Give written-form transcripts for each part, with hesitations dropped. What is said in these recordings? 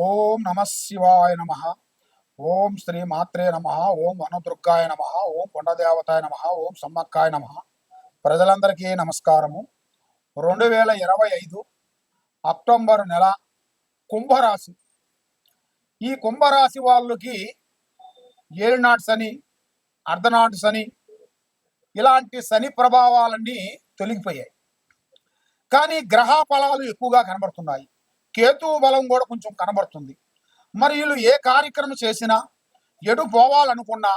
ఓం నమ శివాయ నమ. ఓం శ్రీ మాత్రే నమ. ఓం వనదుర్గాయ నమ. ఓం కొండదేవతాయ నమ. ఓం సమ్మక్కాయ నమ. ప్రజలందరికీ నమస్కారము. 2025 అక్టోబర్ నెల కుంభరాశి. ఈ కుంభరాశి వాళ్ళకి ఏలినాటి శని, అర్ధనాటి శని ఇలాంటి శని ప్రభావాలన్నీ తొలగిపోయాయి. కానీ గ్రహ ఫలాలు ఎక్కువగా కనబడుతున్నాయి. కేతువు బలం కూడా కొంచెం కనబడుతుంది. మరి వీళ్ళు ఏ కార్యక్రమం చేసినా, ఎటు పోవాలనుకున్నా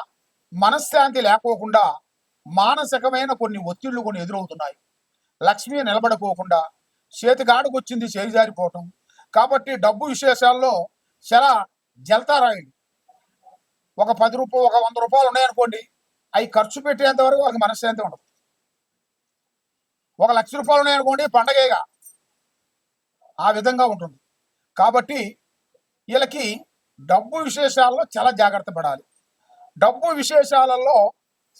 మనశ్శాంతి లేకోకుండా మానసికమైన కొన్ని ఒత్తిళ్లు కొన్ని ఎదురవుతున్నాయి. లక్ష్మి నిలబడుకోకుండా చేతికాడుకు వచ్చింది చేయి జారిపోవటం. కాబట్టి డబ్బు విశేషాల్లో చాలా జల్తారాయండి. ఒక 10 రూపాయలు, ఒక 100 రూపాయలు ఉన్నాయనుకోండి, అవి ఖర్చు పెట్టేంత వరకు వాళ్ళకి మనశ్శాంతి ఉండదు. ఒక 1,00,000 రూపాయలు ఉన్నాయనుకోండి, పండగేగా ఆ విధంగా ఉంటుంది. కాబట్టి వీళ్ళకి డబ్బు విశేషాల్లో చాలా జాగ్రత్త పడాలి. డబ్బు విశేషాలలో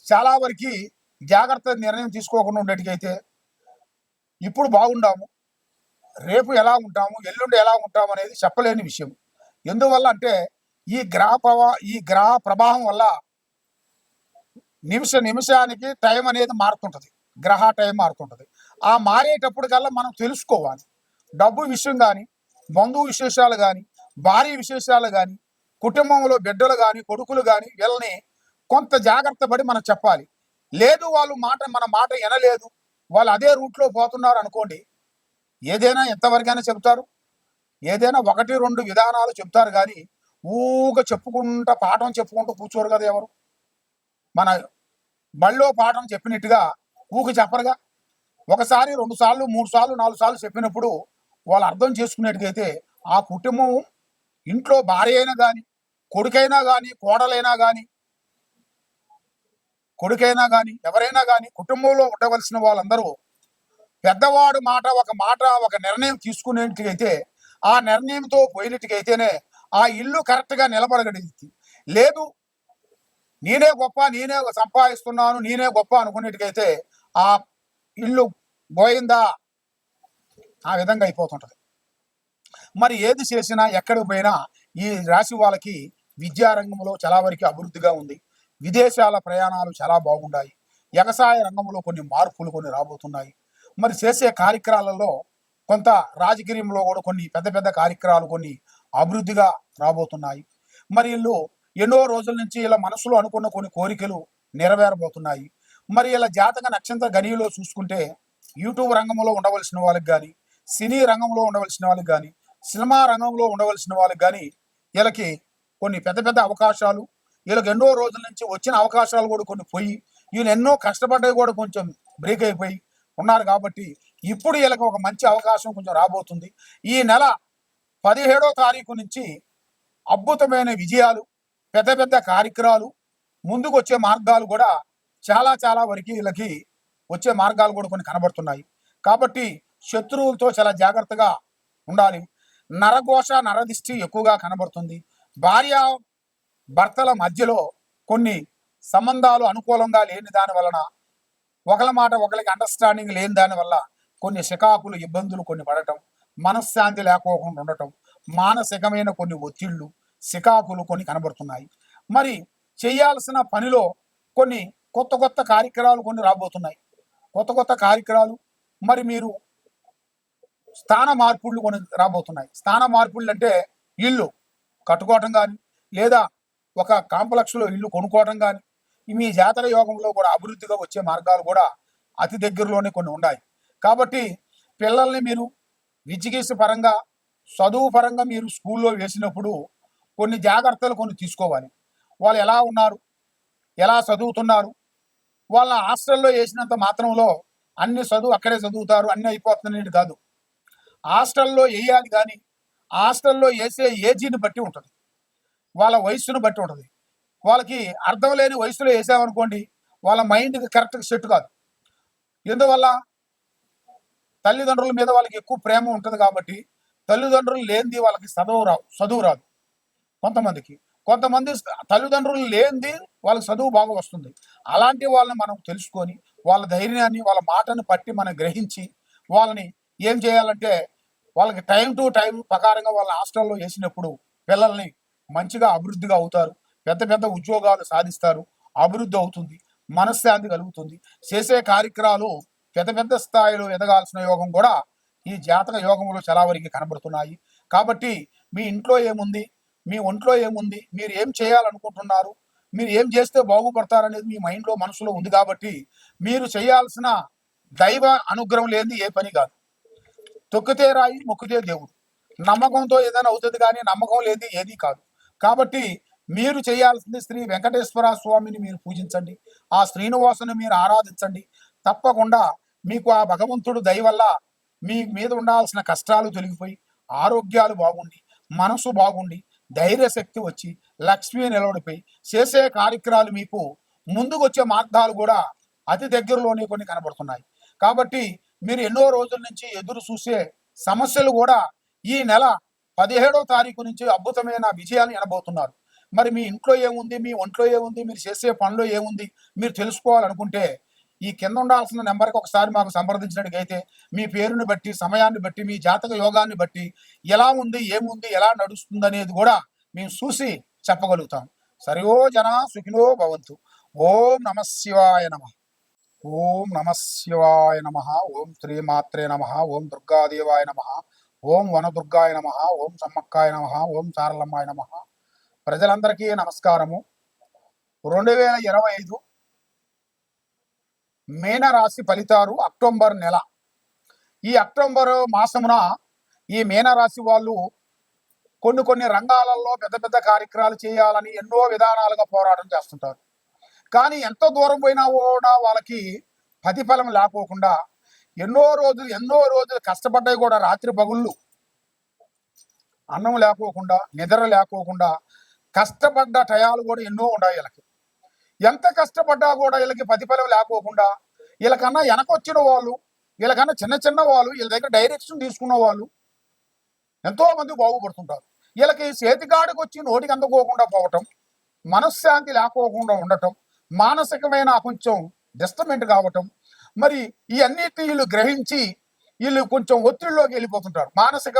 చాలా వరకు జాగ్రత్త నిర్ణయం తీసుకోకుండా ఉండేటికైతే ఇప్పుడు బాగుండాము, రేపు ఎలా ఉంటాము, ఎల్లుండి ఎలా ఉంటాము అనేది చెప్పలేని విషయం. ఎందువల్ల అంటే ఈ గ్రహ ప్రభావం వల్ల నిమిషానికి టైం అనేది మారుతుంటది. గ్రహ టైం మారుతుంటది. ఆ మారేటప్పుడు కల్లా మనం తెలుసుకోవాలి. డబ్బు విషయం కానీ, బంధువు విశేషాలు కానీ, భార్య విశేషాలు కానీ, కుటుంబంలో బిడ్డలు కానీ, కొడుకులు కానీ వీళ్ళని కొంత జాగ్రత్త పడి మనం చెప్పాలి. లేదు వాళ్ళు మన మాట వినలేదు, వాళ్ళు అదే రూట్లో పోతున్నారు అనుకోండి, ఏదైనా ఎంతవరకైనా చెప్తారు. ఏదైనా 1-2 విధానాలు చెప్తారు కానీ ఊగా చెప్పుకుంటా పాఠం చెప్పుకుంటూ కూర్చోరు కదా ఎవరు. మన బళ్ళో పాఠం చెప్పినట్టుగా ఊకి చెప్పరుగా. ఒకసారి, 2 సార్లు, 3 సార్లు, 4 సార్లు చెప్పినప్పుడు వాళ్ళు అర్థం చేసుకునేట్టుకైతే ఆ కుటుంబం, ఇంట్లో భార్య అయినా కానీ, కొడుకైనా కానీ, కోడలైనా కానీ, ఎవరైనా కానీ కుటుంబంలో ఉండవలసిన వాళ్ళందరూ పెద్దవాడు ఒక నిర్ణయం తీసుకునేట్టుకైతే ఆ నిర్ణయంతో పోయినట్టుకైతేనే ఆ ఇల్లు కరెక్ట్గా నిలబడగలిగింది. లేదు నేనే గొప్ప, నేనే సంపాదిస్తున్నాను, నేనే గొప్ప అనుకునేట్టుకైతే ఆ ఇల్లు పోయిందా ఆ విధంగా అయిపోతుంటది. మరి ఏది చేసినా, ఎక్కడికి పోయినా ఈ రాశి వాళ్ళకి విద్యారంగంలో చాలా వరకు అభివృద్ధిగా ఉంది. విదేశాల ప్రయాణాలు చాలా బాగున్నాయి. వ్యవసాయ రంగంలో కొన్ని మార్పులు కొన్ని రాబోతున్నాయి. మరి చేసే కార్యక్రమాలలో కొంత రాజకీయంలో కూడా కొన్ని పెద్ద కార్యక్రమాలు కొన్ని అభివృద్ధిగా రాబోతున్నాయి. మరి వీళ్ళు ఎన్నో రోజుల నుంచి ఇలా మనసులో అనుకున్న కొన్ని కోరికలు నెరవేరబోతున్నాయి. మరి ఇలా జాతక నక్షత్ర గనిలో చూసుకుంటే యూట్యూబ్ రంగంలో ఉండవలసిన వాళ్ళకి కానీ, సినీ రంగంలో ఉండవలసిన వాళ్ళకి కానీ, సినిమా రంగంలో ఉండవలసిన వాళ్ళకి కానీ వీళ్ళకి కొన్ని పెద్ద అవకాశాలు, వీళ్ళకి ఎన్నో రోజుల నుంచి వచ్చిన అవకాశాలు కూడా కొన్ని పోయి, వీళ్ళు ఎన్నో కష్టపడ్డవి కూడా కొంచెం బ్రేక్ అయిపోయి ఉన్నారు. కాబట్టి ఇప్పుడు వీళ్ళకి ఒక మంచి అవకాశం కొంచెం రాబోతుంది. ఈ నెల 17వ తారీఖు నుంచి అద్భుతమైన విజయాలు, పెద్ద కార్యక్రమాలు, ముందుకు వచ్చే మార్గాలు కూడా చాలా వరకు వీళ్ళకి వచ్చే మార్గాలు కూడా కొన్ని కనబడుతున్నాయి. కాబట్టి శత్రువులతో చాలా జాగ్రత్తగా ఉండాలి. నరఘోష, నరదిష్టి ఎక్కువగా కనబడుతుంది. భార్య భర్తల మధ్యలో కొన్ని సంబంధాలు అనుకూలంగా లేని దాని వలన, ఒకరి మాట ఒకరికి అండర్స్టాండింగ్ లేని దాని వల్ల కొన్ని చికాకులు, ఇబ్బందులు కొన్ని పడటం, మనశ్శాంతి లేకోకుండా ఉండటం, మానసికమైన కొన్ని ఒత్తిళ్లు, చికాకులు కొన్ని కనబడుతున్నాయి. మరి చేయాల్సిన పనిలో కొన్ని కొత్త కార్యక్రమాలు కొన్ని రాబోతున్నాయి. కొత్త కార్యక్రమాలు, మరి మీరు స్థాన మార్పులు కొన్ని రాబోతున్నాయి. స్థాన మార్పులు అంటే ఇల్లు కట్టుకోవటం కానీ, లేదా ఒక కాంప్లెక్స్లో ఇల్లు కొనుక్కోవటం కానీ, మీ జాతర యోగంలో కూడా అభివృద్ధిగా వచ్చే మార్గాలు కూడా అతి దగ్గరలోనే కొన్ని ఉన్నాయి. కాబట్టి పిల్లల్ని మీరు విద్యగీస పరంగా, చదువు పరంగా మీరు స్కూల్లో వేసినప్పుడు కొన్ని జాగ్రత్తలు కొన్ని తీసుకోవాలి. వాళ్ళు ఎలా ఉన్నారు, ఎలా చదువుతున్నారు, వాళ్ళ హాస్టల్లో వేసినంత మాత్రంలో అన్ని చదువు అక్కడే చదువుతారు, అన్నీ అయిపోతున్నాయి కాదు. హాస్టల్లో వేయాలి, కానీ హాస్టల్లో వేసే ఏజీని బట్టి ఉంటుంది, వాళ్ళ వయస్సును బట్టి ఉంటుంది. వాళ్ళకి అర్థం లేని వయసులో వేసామనుకోండి, వాళ్ళ మైండ్కి కరెక్ట్గా సెట్ కాదు. ఎందువల్ల తల్లిదండ్రుల మీద వాళ్ళకి ఎక్కువ ప్రేమ ఉంటుంది. కాబట్టి తల్లిదండ్రులు లేనిది వాళ్ళకి చదువు రాదు. కొంతమంది తల్లిదండ్రులు లేనిది వాళ్ళకి చదువు బాగా వస్తుంది. అలాంటి వాళ్ళని మనం తెలుసుకొని, వాళ్ళ ధైర్యాన్ని, వాళ్ళ మాటను పట్టి మనం గ్రహించి వాళ్ళని ఏం చేయాలంటే వాళ్ళకి టైం టు టైం ప్రకారంగా వాళ్ళ హాస్టల్లో వేసినప్పుడు పిల్లల్ని మంచిగా అభివృద్ధిగా అవుతారు, పెద్ద పెద్ద ఉద్యోగాలు సాధిస్తారు, అభివృద్ధి అవుతుంది, మనశ్శాంతి కలుగుతుంది, చేసే కార్యక్రమాలు పెద్ద పెద్ద స్థాయిలో ఎదగాల్సిన యోగం కూడా ఈ జాతక యోగంలో చాలా వరకు కనబడుతున్నాయి. కాబట్టి మీ ఇంట్లో ఏముంది, మీ ఒంట్లో ఏముంది, మీరు ఏం చేయాలనుకుంటున్నారు, మీరు ఏం చేస్తే బాగుపడతారనేది మీ మైండ్లో మనసులో ఉంది. కాబట్టి మీరు చేయాల్సిన దైవ అనుగ్రహం లేనిది ఏ పని కాదు. తొక్కితే రాయి మొక్కితే దేవుడు, నమ్మకంతో ఏదైనా అవుతుంది, కానీ నమ్మకం లేనిది ఏది కాదు. కాబట్టి మీరు చేయాల్సింది శ్రీ వెంకటేశ్వర స్వామిని మీరు పూజించండి, ఆ శ్రీనివాసుని మీరు ఆరాధించండి. తప్పకుండా మీకు ఆ భగవంతుడు దయ వల్ల మీ మీద ఉండాల్సిన కష్టాలు తొలగిపోయి ఆరోగ్యాలు బాగుండి మనసు బాగుండి ధైర్యశక్తి వచ్చి లక్ష్మీ నిలబడిపోయి చేసే కార్యక్రమాలు మీకు ముందుకు వచ్చే మార్గాలు కూడా అతి దగ్గరలోనే కొన్ని కనబడుతున్నాయి. కాబట్టి మీరు ఎన్నో రోజుల నుంచి ఎదురు చూసే సమస్యలు కూడా ఈ నెల 17వ తారీఖు నుంచి అద్భుతమైన విజయాలు ఎనబోతున్నారు. మరి మీ ఇంట్లో ఏముంది, మీ ఒంట్లో ఏముంది, మీరు చేసే పనిలో ఏముంది మీరు తెలుసుకోవాలనుకుంటే ఈ కింద ఉండాల్సిన నెంబర్కి ఒకసారి మాకు సంప్రదించినట్టుగైతే మీ పేరుని బట్టి, సమయాన్ని బట్టి, మీ జాతక యోగాన్ని బట్టి ఎలా ఉంది, ఏముంది, ఎలా నడుస్తుంది అనేది కూడా మేము చూసి చెప్పగలుగుతాం. సరియో జన సుఖినో భవంతు. ఓం నమ శివాయ నమ. ఓం నమ శివాయ నమ. ఓం శ్రీమాత్రే నమ. ఓం దుర్గాదేవాయ నమ. ఓం వనదుర్గాయ నమ. ఓం సమ్మక్కాయ నమ. ఓం చారలమ్మాయ నమ. ప్రజలందరికీ నమస్కారము. 2025 మీనరాశి ఫలితాలు అక్టోబర్ నెల. ఈ అక్టోబర్ మాసమున ఈ మీనరాశి వాళ్ళు కొన్ని రంగాలలో పెద్ద పెద్ద కార్యక్రమాలు చేయాలని ఎన్నో విధానాలుగా పోరాటం చేస్తుంటారు. కానీ ఎంత దూరం పోయినా కూడా వాళ్ళకి ప్రతిఫలం లేకోకుండా ఎన్నో రోజులు కష్టపడ్డాయి కూడా, రాత్రి పగుళ్ళు అన్నం లేకోకుండా, నిద్ర లేకోకుండా కష్టపడ్డ టయాలు కూడా ఎన్నో ఉన్నాయి. వీళ్ళకి ఎంత కష్టపడ్డా కూడా వీళ్ళకి ప్రతిఫలం లేకోకుండా, వీళ్ళకన్నా వెనకొచ్చిన వాళ్ళు, వీళ్ళకన్నా చిన్న వాళ్ళు, వీళ్ళ దగ్గర డైరెక్షన్ తీసుకున్న వాళ్ళు ఎంతో మంది బాగుపడుతుంటారు. వీళ్ళకి చేతికాడికి వచ్చి నోటికి అందుకోకుండా పోవటం, మనశ్శాంతి లేకోకుండా ఉండటం, మానసికమైన కొంచెం డిస్టర్బెంట్ కావటం, మరి ఈ అన్నిటిని వీళ్ళు గ్రహించి వీళ్ళు కొంచెం ఒత్తిడిలోకి వెళ్ళిపోతుంటారు. మానసిక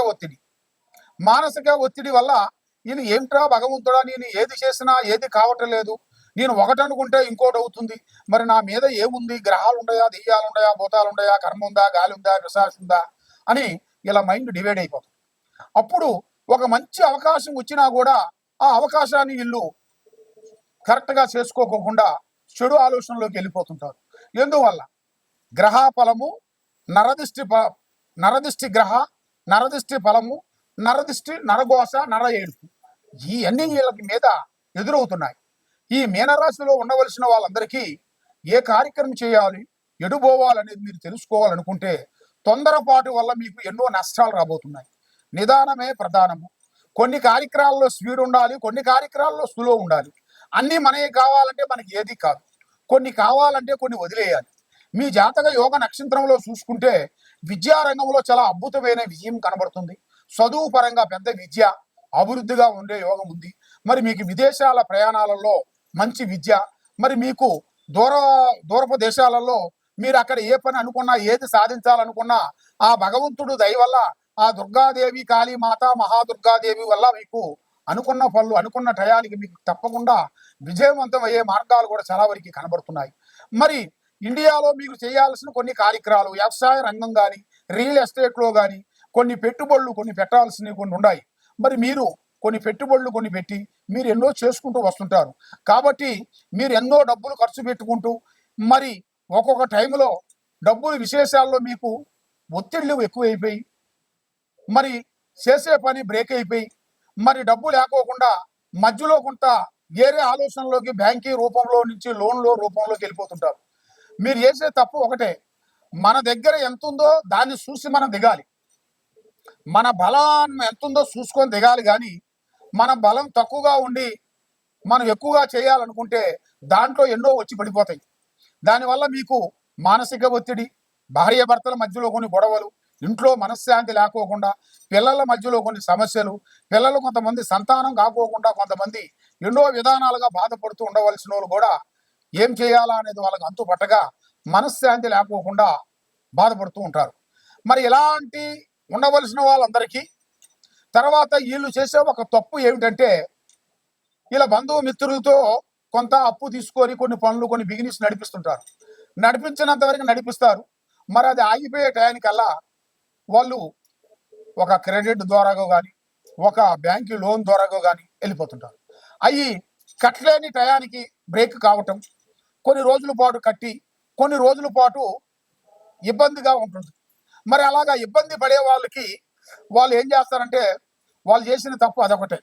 ఒత్తిడి వల్ల ఈయన ఏమిట్రా భగవంతుడా, నేను ఏది చేసినా ఏది కావటం లేదు, నేను ఒకటి అనుకుంటే ఇంకోటి అవుతుంది, మరి నా మీద ఏముంది, గ్రహాలు ఉన్నాయా, దెయ్యాలు ఉన్నాయా, భూతాలు ఉన్నాయా, కర్మ ఉందా, గాలి ఉందా, విశ్వాసం ఉందా అని ఇలా మైండ్ డివైడ్ అయిపోతుంది. అప్పుడు ఒక మంచి అవకాశం వచ్చినా కూడా ఆ అవకాశాన్ని వీళ్ళు కరెక్ట్గా చేసుకోకుండా చెడు ఆలోచనలోకి వెళ్ళిపోతుంటారు. ఎందువల్ల గ్రహ ఫలము, నరదిష్టి గ్రహ, నరదిష్టి ఫలము, నరదిష్టి, నరఘోష, నర ఏడుపు, ఈ అన్ని వీళ్ళకి మీద ఎదురవుతున్నాయి. ఈ మీనరాశిలో ఉండవలసిన వాళ్ళందరికీ ఏ కార్యక్రమం చేయాలి, ఎడుపోవాలనేది మీరు తెలుసుకోవాలనుకుంటే తొందరపాటు వల్ల మీకు ఎన్నో నష్టాలు రాబోతున్నాయి. నిదానమే ప్రధానము. కొన్ని కార్యక్రమాల్లో స్పీడ్ ఉండాలి, కొన్ని కార్యక్రమాల్లో స్లో ఉండాలి. అన్నీ మనకి కావాలంటే మనకి ఏది కాదు, కొన్ని కావాలంటే కొన్ని వదిలేయాలి. మీ జాతక యోగ నక్షత్రంలో చూసుకుంటే విద్యారంగంలో చాలా అద్భుతమైన విజయం కనబడుతుంది. చదువు పరంగా పెద్ద విద్య అభివృద్ధిగా ఉండే యోగం ఉంది. మరి మీకు విదేశాల ప్రయాణాలలో మంచి విద్య, మరి మీకు దూరపు దేశాలలో మీరు అక్కడ ఏ పని అనుకున్నా, ఏది సాధించాలనుకున్నా ఆ భగవంతుడు దయ వల్ల, ఆ దుర్గాదేవి, కాళీమాత, మహాదుర్గాదేవి వల్ల మీకు అనుకున్న పనులు, అనుకున్న టయానికి మీకు తప్పకుండా విజయవంతం అయ్యే మార్గాలు కూడా చాలా వరకు కనబడుతున్నాయి. మరి ఇండియాలో మీకు చేయాల్సిన కొన్ని కార్యక్రమాలు, వ్యవసాయ రంగం కానీ, రియల్ ఎస్టేట్లో కానీ కొన్ని పెట్టుబడులు కొన్ని పెట్టాల్సినవి కొన్ని ఉన్నాయి. మరి మీరు కొన్ని పెట్టుబడులు కొన్ని పెట్టి మీరు ఎన్నో చేసుకుంటూ వస్తుంటారు. కాబట్టి మీరు ఎన్నో డబ్బులు ఖర్చు పెట్టుకుంటూ మరి ఒక్కొక్క టైంలో డబ్బులు విశేషాల్లో మీకు ఒత్తిళ్లు ఎక్కువైపోయి మరి చేసే పని బ్రేక్ అయిపోయి మరి డబ్బు లేకోకుండా మధ్యలో కొంత వేరే ఆలోచనలోకి బ్యాంకీ రూపంలో నుంచి లోన్లో రూపంలోకి వెళ్ళిపోతుంటారు. మీరు చేసే తప్పు ఒకటే, మన దగ్గర ఎంత ఉందో దాన్ని చూసి మనం దిగాలి. మన బలం ఎంత ఉందో చూసుకొని దిగాలి. కానీ మన బలం తక్కువగా ఉండి మనం ఎక్కువగా చేయాలనుకుంటే దాంట్లో ఎన్నో వచ్చి పడిపోతాయి. దానివల్ల మీకు మానసిక ఒత్తిడి, భార్యాభర్తల మధ్యలో కొన్ని గొడవలు, ఇంట్లో మనశ్శాంతి లేకోకుండా, పిల్లల మధ్యలో కొన్ని సమస్యలు, పిల్లలు కొంతమంది సంతానం కాకోకుండా కొంతమంది ఎన్నో విధానాలుగా బాధపడుతూ ఉండవలసిన వాళ్ళు కూడా ఏం చేయాలా అనేది వాళ్ళకి అంతుపట్టగా మనశ్శాంతి లేకోకుండా బాధపడుతూ ఉంటారు. మరి ఇలాంటి ఉండవలసిన వాళ్ళందరికీ, తర్వాత వీళ్ళు చేసే ఒక తప్పు ఏమిటంటే ఇలా బంధువు మిత్రులతో కొంత అప్పు తీసుకొని కొన్ని పనులు కొన్ని బిజినెస్ నడిపిస్తుంటారు. నడిపించినంత వరకు నడిపిస్తారు. మరి అది ఆగిపోయే టయానికల్లా వాళ్ళు ఒక క్రెడిట్ ద్వారాగో కానీ ఒక బ్యాంకు లోన్ ద్వారాగో కానీ వెళ్ళిపోతుంటారు. అవి కట్టలేని టయానికి బ్రేక్ కావటం, కొన్ని రోజుల పాటు కట్టి కొన్ని రోజుల పాటు ఇబ్బందిగా ఉంటుంది. మరి అలాగా ఇబ్బంది పడే వాళ్ళకి వాళ్ళు ఏం చేస్తారంటే వాళ్ళు చేసిన తప్పు అదొకటే.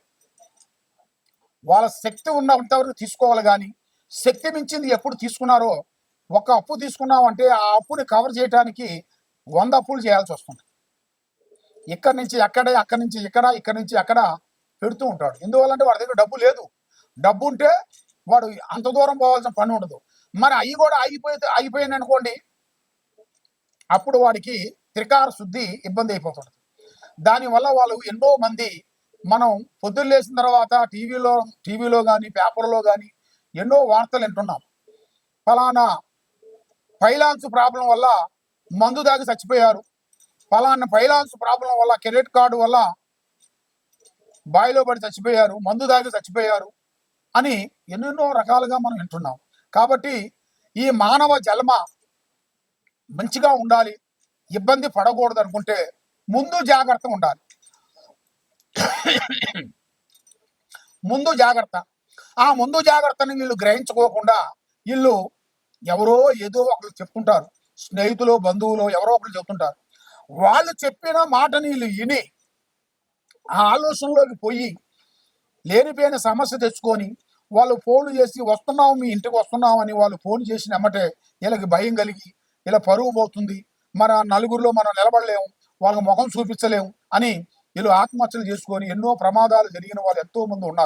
వాళ్ళ శక్తి ఉన్నంతవరకు తీసుకోవాలి కానీ శక్తి మించింది ఎప్పుడు తీసుకున్నారో, ఒక అప్పు తీసుకున్నామంటే ఆ అప్పుని కవర్ చేయడానికి 100 అప్పులు చేయాల్సి వస్తుంది. ఇక్కడి నుంచి అక్కడే, అక్కడి నుంచి ఇక్కడ, ఇక్కడి నుంచి అక్కడ పెడుతూ ఉంటాడు. ఎందువల్లంటే వాడి దగ్గర డబ్బు లేదు. డబ్బు ఉంటే వాడు అంత దూరం పోవాల్సిన పని ఉండదు. మరి అవి కూడా ఆగిపోయింది అనుకోండి, అప్పుడు వాడికి త్రికార శుద్ధి ఇబ్బంది అయిపోతుంది. దానివల్ల వాళ్ళు ఎన్నో మంది మనం పొద్దున్న లేచిన తర్వాత టీవీలో కానీ పేపర్లో కానీ ఎన్నో వార్తలు వింటున్నాం. ఫలానా ఫైనాన్స్ ప్రాబ్లం వల్ల మందు దాగి చచ్చిపోయారు, ఫలానా ఫైనాన్స్ ప్రాబ్లం వల్ల క్రెడిట్ కార్డు వల్ల బావిలో పడి చచ్చిపోయారు, మందు దాగి చచ్చిపోయారు అని ఎన్నెన్నో రకాలుగా మనం వింటున్నాం. కాబట్టి ఈ మానవ జన్మ మంచిగా ఉండాలి, ఇబ్బంది పడకూడదు అనుకుంటే ముందు జాగ్రత్త ఉండాలి. ముందు జాగ్రత్త. ఆ ముందు జాగ్రత్తని వీళ్ళు గ్రహించుకోకుండా వీళ్ళు ఎవరో ఏదో ఒకరు చెప్తుంటారు, స్నేహితులు బంధువులు ఎవరో ఒకరు చెప్తుంటారు. వాళ్ళు చెప్పిన మాటని వీళ్ళు విని ఆ ఆలోచనలోకి పోయి లేనిపోయిన సమస్య తెచ్చుకొని వాళ్ళు ఫోన్లు చేసి వస్తున్నాం మీ ఇంటికి వస్తున్నాం అని వాళ్ళు ఫోన్ చేసిన ఎమ్మటే వీళ్ళకి భయం కలిగి ఇలా పరువు పోతుంది, మన నలుగురిలో మనం నిలబడలేము, వాళ్ళకి ముఖం చూపించలేము అని వీళ్ళు ఆత్మహత్యలు చేసుకొని ఎన్నో ప్రమాదాలు జరిగిన వాళ్ళు ఎంతో మంది ఉన్నారు.